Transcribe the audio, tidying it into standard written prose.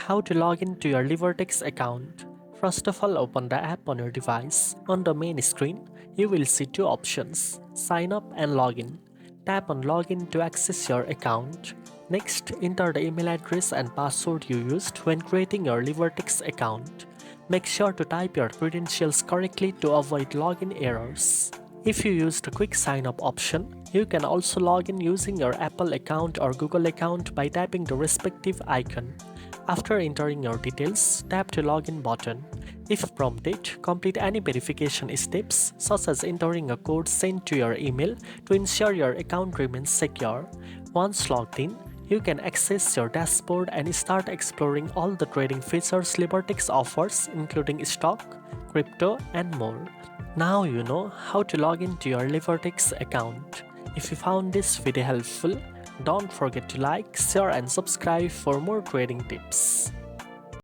How to log in to your Libertex account. First of all, open the app on your device. On the main screen, you will see two options, sign up and login. Tap on login to access your account. Next, enter the email address and password you used when creating your Libertex account. Make sure to type your credentials correctly to avoid login errors. If you used a quick sign up option, you can also log in using your Apple account or Google account by tapping the respective icon. After entering your details, tap to login button. If prompted, complete any verification steps such as entering a code sent to your email to ensure your account remains secure. Once logged in, you can access your dashboard and start exploring all the trading features Libertex offers, including stock, crypto, and more. Now you know how to log into your Libertex account. If you found this video helpful, don't forget to like, share, and subscribe for more trading tips.